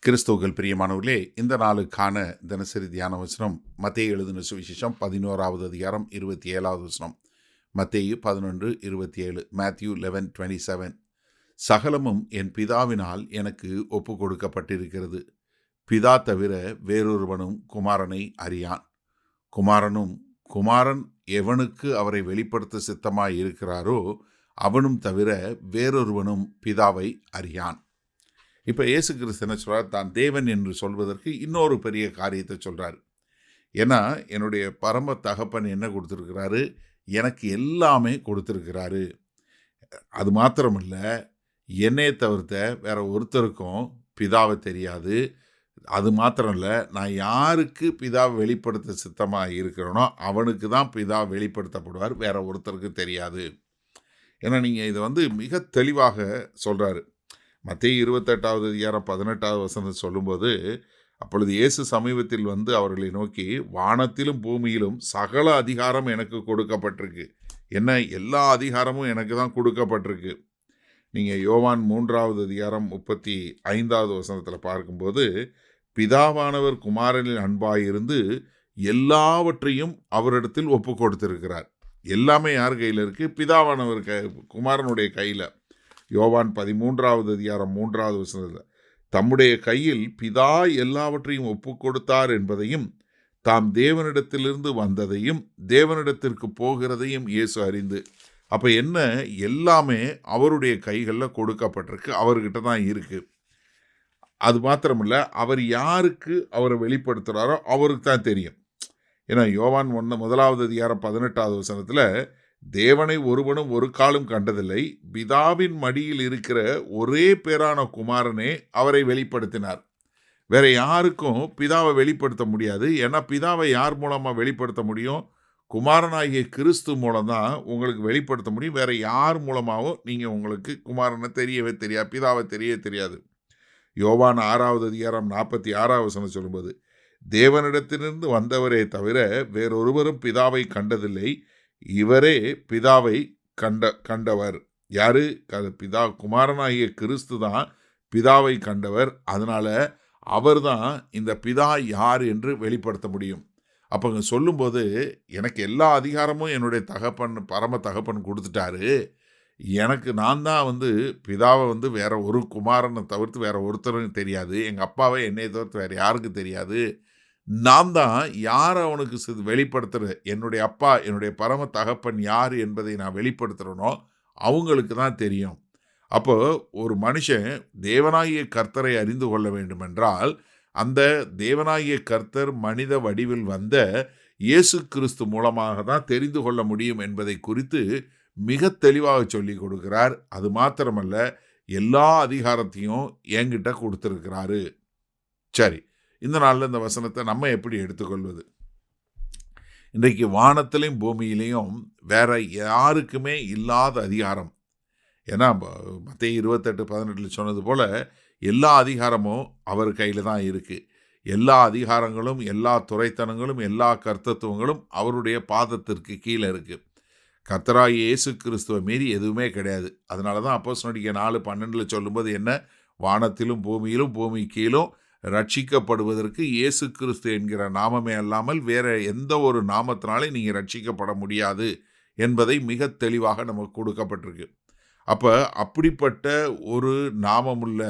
கிறிஸ்துவுக்குள் பிரியமானவர்களே, இந்த நாளுக்கான தினசரி தியான வசனம் மத்தேயு எழுதின சுவிசேஷம் 11வது அதிகாரம் 27வது வசனம். மத்தேயு 11:27, மேத்யூ 11:27. சகலமும் என் பிதாவினால் எனக்கு ஒப்பு கொடுக்கப்பட்டிருக்கிறது. பிதா தவிர வேறொருவனும் குமாரனை அறியான். குமாரன் எவனுக்கு அவரை வெளிப்படுத்த சித்தமாய் இருக்கிறாரோ அவனும் தவிர வேறொருவனும் பிதாவை அறியான். இப்போ இயேசு கிறிஸ்து என்ன சொல்கிறார்? தான் தேவன் என்று சொல்வதற்கு இன்னொரு பெரிய காரியத்தை சொல்கிறார். ஏன்னா என்னுடைய பரம தகப்பன் என்ன கொடுத்துருக்கிறாரு? எனக்கு எல்லாமே கொடுத்துருக்கிறாரு. அது மாத்திரமல்ல, என்னை தவிர்த்த வேற ஒருத்தருக்கும் பிதாவை தெரியாது. அது மாத்திரம் இல்லை, நான் யாருக்கு பிதாவை வெளிப்படுத்த சித்தமாக இருக்கிறேனோ அவனுக்கு தான் பிதா வெளிப்படுத்தப்படுவார், வேற ஒருத்தருக்கு தெரியாது. ஏன்னா நீங்கள் இதை மிக தெளிவாக சொல்கிறாரு. மத்தேயு 28வது அதிகாரம் 18வது வசனம் சொல்லும்போது, அப்பொழுது இயேசு சமீபத்தில் அவர்களை நோக்கி, வானத்திலும் பூமியிலும் சகல அதிகாரம் எனக்கு கொடுக்கப்பட்டிருக்கு. என்ன, எல்லா அதிகாரமும் எனக்கு தான் கொடுக்கப்பட்டிருக்கு. நீங்கள் யோவான் 3வது அதிகாரம் 35வது வசனத்தில் பார்க்கும்போது, பிதாவானவர் குமாரனில் அன்பாயிருந்து எல்லாவற்றையும் அவரிடத்தில் ஒப்பு கொடுத்திருக்கிறார். எல்லாமே யார் கையில் இருக்குது? பிதாவானவர் குமாரனுடைய கையில். யோவான் 13வது அதிகாரம் 3வது வசனத்தில், தம்முடைய கையில் பிதா எல்லாவற்றையும் ஒப்பு கொடுத்தார் என்பதையும் தாம் தேவனிடத்திலிருந்து வந்ததையும் தேவனிடத்திற்கு போகிறதையும் இயேசு அறிந்து. அப்போ என்ன, எல்லாமே அவருடைய கைகளில் கொடுக்கப்பட்டிருக்கு, அவர்கிட்ட தான் இருக்குது. அது மாத்திரமில்லை, அவர் யாருக்கு அவரை வெளிப்படுத்துகிறாரோ அவருக்கு தான் தெரியும். ஏன்னா யோவான் 1வது அதிகாரம் 18வது வசனத்தில், தேவனை ஒருவனும் ஒரு காலும் கண்டதில்லை, பிதாவின் மடியில் இருக்கிற ஒரே பேரான குமாரனே அவரை வெளிப்படுத்தினார். வேற யாருக்கும் பிதாவை வெளிப்படுத்த முடியாது. ஏன்னா பிதாவை யார் மூலமாக வெளிப்படுத்த முடியும்? குமாரனாகிய கிறிஸ்து மூலம்தான் உங்களுக்கு வெளிப்படுத்த முடியும். வேற யார் மூலமாகவும் நீங்கள் உங்களுக்கு குமாரனை தெரியவே தெரியாது, பிதாவை தெரியாது. யோவான் 6வது அதிகாரம் 46வது வசனம் சொல்லும்போது, தேவனிடத்திலிருந்து வந்தவரே தவிர வேறொருவரும் பிதாவை கண்டதில்லை, இவரே பிதாவை கண்டவர். யாரு? பிதா, குமாரனாகிய கிறிஸ்து தான் பிதாவை கண்டவர். அதனால அவர் தான் இந்த பிதா யார் என்று வெளிப்படுத்த முடியும். அப்போ சொல்லும்போது, எனக்கு எல்லா அதிகாரமும் என்னுடைய தகப்பன், பரம தகப்பன் கொடுத்துட்டாரு. எனக்கு நான் தான் பிதாவை வேற ஒரு குமாரனை தவிர்த்து வேற ஒருத்தரும் தெரியாது. எங்கள் அப்பாவை என்னை தவிர்த்து வேற யாருக்கு தெரியாது. நான் தான் யார் அவனுக்கு வெளிப்படுத்துகிற, என்னுடைய அப்பா, என்னுடைய பரம தகப்பன் யார் என்பதை நான் வெளிப்படுத்துகிறேனோ அவங்களுக்கு தான் தெரியும். அப்போ ஒரு மனுஷன் தேவனாகிய கர்த்தரை அறிந்து கொள்ள வேண்டுமென்றால், அந்த தேவனாகிய கர்த்தர் மனித வடிவில் வந்த இயேசு கிறிஸ்து மூலமாக தான் தெரிந்து கொள்ள முடியும் என்பதை குறித்து மிக தெளிவாக சொல்லி கொடுக்கிறார். அது மாத்திரமல்ல, எல்லா அதிகாரத்தையும் என்கிட்ட கொடுத்துருக்கிறாரு. சரி, இந்த நாளில் இந்த வசனத்தை நம்ம எப்படி எடுத்துக்கொள்வது? இன்றைக்கு வானத்திலையும் பூமியிலையும் வேற யாருக்குமே இல்லாத அதிகாரம். ஏன்னா மத்தேயு 28:18 சொன்னது போல் எல்லா அதிகாரமும் அவர் கையில் தான் இருக்குது. எல்லா அதிகாரங்களும், எல்லா துரைத்தனங்களும், எல்லா கர்த்தத்துவங்களும் அவருடைய பாதத்திற்கு கீழே இருக்குது. கர்த்தராகிய இயேசு கிறிஸ்துவை மீறி எதுவுமே கிடையாது. அதனால தான் அப்போஸ்தலர் 4:12 சொல்லும்போது என்ன, வானத்திலும் பூமியிலும் பூமி கீழும் ரட்சிக்கப்படுவதற்கு இயேசு கிறிஸ்து என்கிற நாமமே அல்லாமல் வேற எந்த ஒரு நாமத்தினாலே நீங்கள் ரட்சிக்கப்பட முடியாது என்பதை மிக தெளிவாக நமக்கு கொடுக்கப்பட்டிருக்கு. அப்போ அப்படிப்பட்ட ஒரு நாமமுள்ள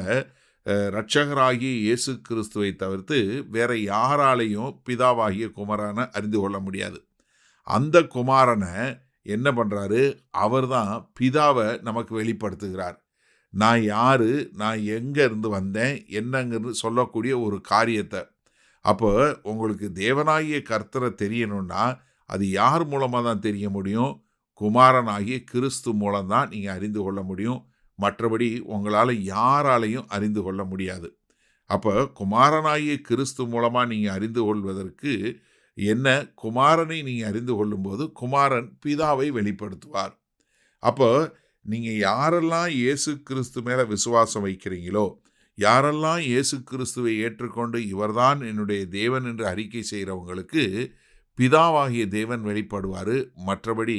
இரட்சகராகிய இயேசு கிறிஸ்துவை தவிர்த்து வேற யாராலையும் பிதாவாகிய குமாரனை அறிந்து கொள்ள முடியாது. அந்த குமாரனை என்ன பண்ணுறாரு? அவர் தான் பிதாவை நமக்கு வெளிப்படுத்துகிறார். நான் யார், நான் எங்கே இருந்து வந்தேன், என்னங்கிறது சொல்லக்கூடிய ஒரு காரியத்தை. அப்போ உங்களுக்கு தேவனாகிய கர்த்தரை தெரியணும்னா அது யார் மூலமாக தான் தெரிய முடியும்? குமாரனாகிய கிறிஸ்து மூலம்தான் நீங்கள் அறிந்து கொள்ள முடியும். மற்றபடி உங்களால் யாராலையும் அறிந்து கொள்ள முடியாது. அப்போ குமாரனாகிய கிறிஸ்து மூலமாக நீங்கள் அறிந்து கொள்வதற்கு என்ன, குமாரனை நீங்கள் அறிந்து கொள்ளும்போது குமாரன் பிதாவை வெளிப்படுத்துவார். அப்போ நீங்கள் யாரெல்லாம் இயேசு கிறிஸ்து மேலே விசுவாசம் வைக்கிறீங்களோ, யாரெல்லாம் இயேசு கிறிஸ்துவை ஏற்றுக்கொண்டு இவர்தான் என்னுடைய தேவன் என்று அறிக்கை செய்கிறவங்களுக்கு பிதாவாகிய தேவன் வெளிப்படுவார். மற்றபடி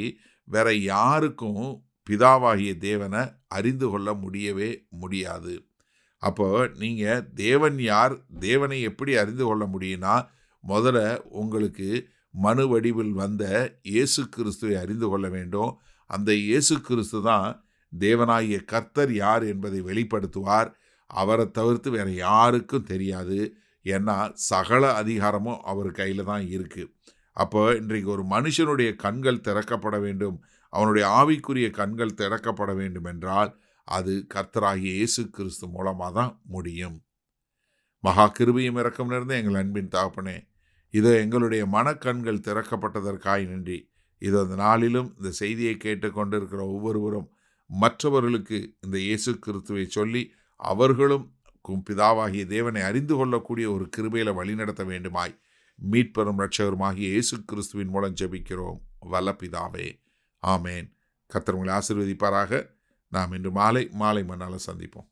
வேற யாருக்கும் பிதாவாகிய தேவனை அறிந்து கொள்ள முடியவே முடியாது. அப்போ நீங்கள் தேவன் யார், தேவனை எப்படி அறிந்து கொள்ள முடியும்னா, முதல்ல உங்களுக்கு மனு வடிவில் வந்த இயேசு கிறிஸ்துவை அறிந்து கொள்ள வேண்டும். அந்த இயேசு கிறிஸ்து தான் தேவனாகிய கர்த்தர் யார் என்பதை வெளிப்படுத்துவார். அவரை தவிர்த்து வேறு யாருக்கும் தெரியாது. ஏன்னா சகல அதிகாரமும் அவர் கையில் தான் இருக்குது. அப்போ இன்றைக்கு ஒரு மனுஷனுடைய கண்கள் திறக்கப்பட வேண்டும், அவனுடைய ஆவிக்குரிய கண்கள் திறக்கப்பட வேண்டும் என்றால் அது கர்த்தராகிய இயேசு கிறிஸ்து மூலமாக தான் முடியும். மகா கிருபையும் இரக்கம் நிறைந்த எங்கள் அன்பின் தகப்பனே, இதோ எங்களுடைய மனக்கண்கள் திறக்கப்பட்டதற்காய் நன்றி. இதோ அந்த நாளிலும் இந்த செய்தியை கேட்டுக்கொண்டிருக்கிற ஒவ்வொருவரும் மற்றவர்களுக்கு இந்த இயேசு கிறிஸ்துவை சொல்லி அவர்களும் பிதாவாகிய தேவனை அறிந்து கொள்ளக்கூடிய ஒரு கிருபையில் வழிநடத்த வேண்டுமாய் மீட்பெறும் இரட்சகருமாகிய இயேசு கிறிஸ்துவின் மூலம் ஜெபிக்கிறோம் வல்ல பிதாவே, ஆமேன். கர்த்தர் உங்களை ஆசீர்வதிப்பாராக. நாம் இன்று மாலை மண்ணால் சந்திப்போம்.